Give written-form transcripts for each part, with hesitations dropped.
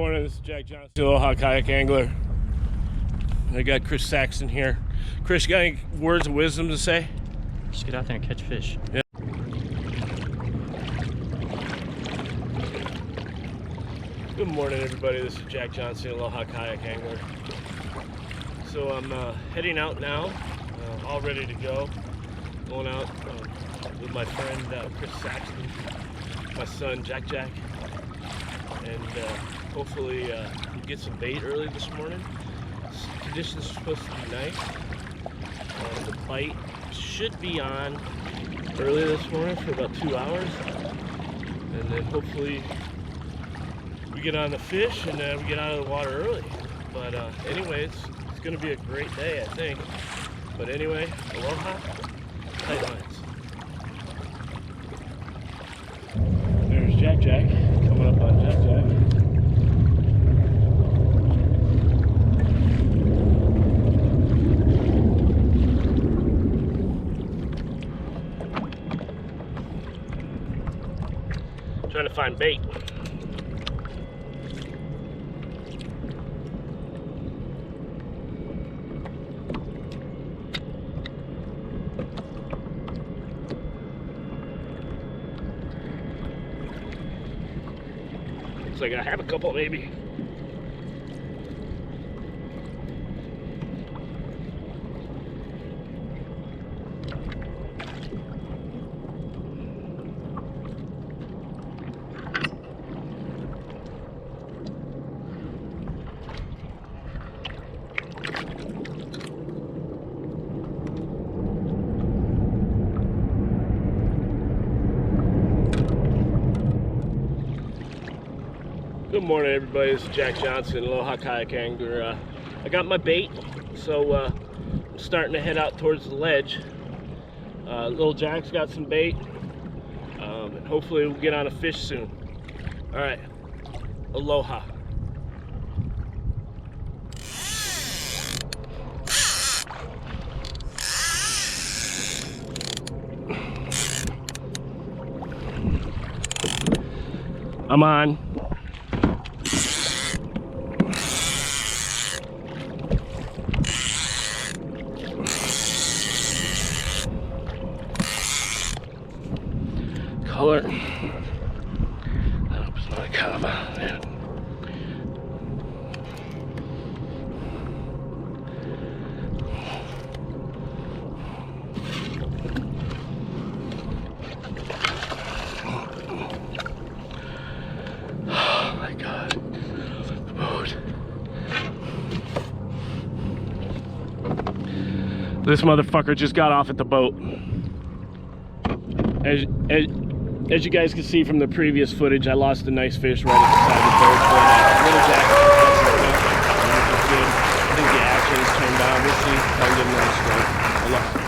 morning, this is Jack Johnson, Aloha Kayak Angler. I got Chris Saxon here. Chris, you got any words of wisdom to say? Just get out there and catch fish. Yeah. Good morning, everybody. This is Jack Johnson, Aloha Kayak Angler. So I'm heading out now, all ready to go. Going out with my friend Chris Saxon, my son Jack, and hopefully get some bait early this morning. Conditions are supposed to be nice. The bite should be on early this morning for about 2 hours, and then hopefully we get on the fish and we get out of the water early. But anyway, it's going to be a great day, I think. But anyway, aloha, tight lines. There's Jack coming up on Jack. Trying to find bait. Looks like I have a couple, maybe. Good morning, everybody. This is Jack Johnson, Aloha Kayak Angler. I got my bait, so I'm starting to head out towards the ledge. Little Jack's got some bait, and hopefully we'll get on a fish soon. All right, aloha. I'm on. Color. That was not a comma. Yeah. Oh my God. The boat. This motherfucker just got off at the boat. As you guys can see from the previous footage, I lost a nice fish right at the side of the boat. But little Jack is good. I think the action is turned on. We'll see if I can get another strike. Aloha.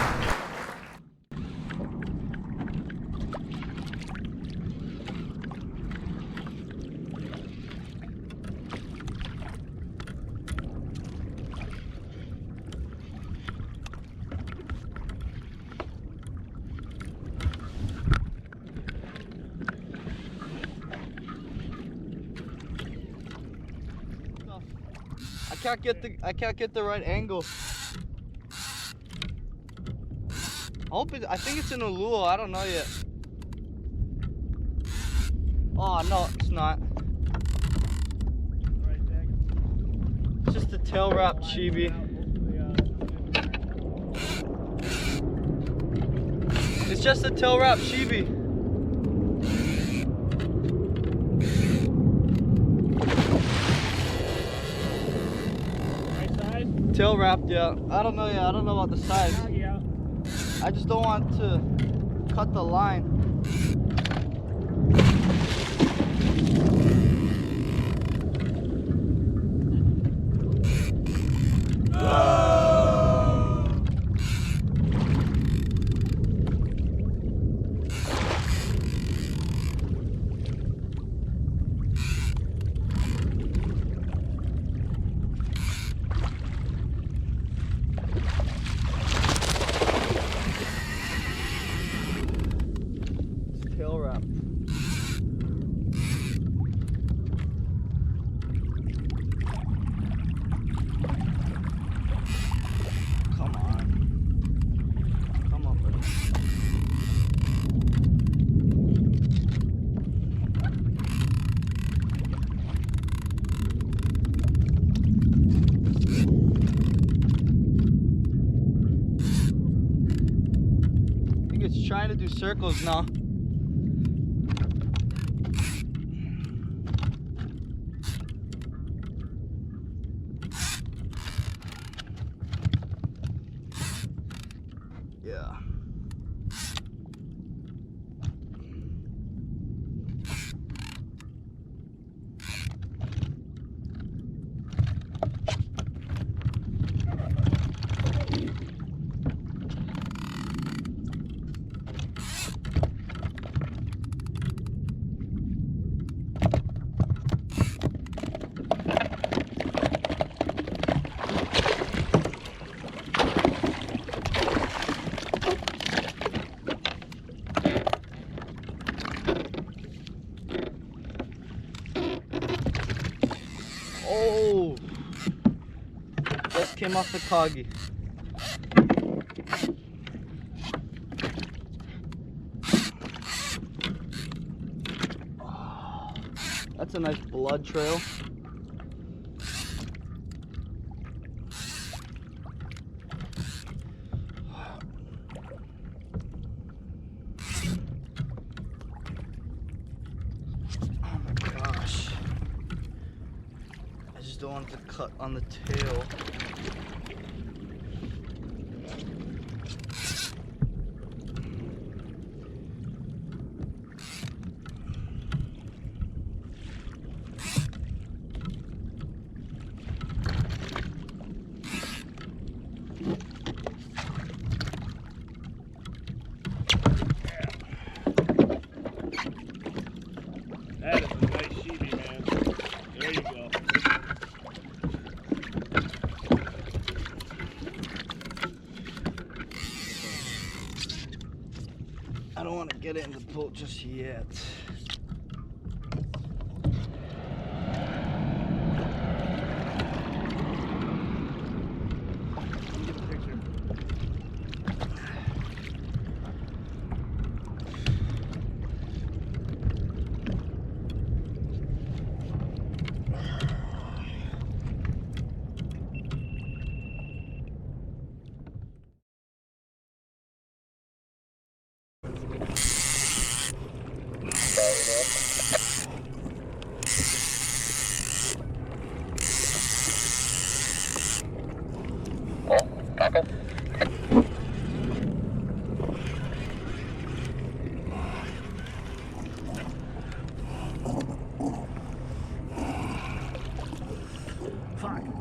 I can't get the right angle. I think it's in a lure. I don't know yet. Oh no, it's not. It's just a tail wrap chibi. It's just a tail wrap chibi. Tail wrapped, yeah. I don't know about the size. I just don't want to cut the line. trying to do circles now. Yeah. Oh, just came off the coggy. Oh, that's a nice blood trail. Oh my gosh. I just don't want it to cut on the tail. That is a nice sheepy, man. There you go. I don't want to get it in the boat just yet. Get a picture. Fine.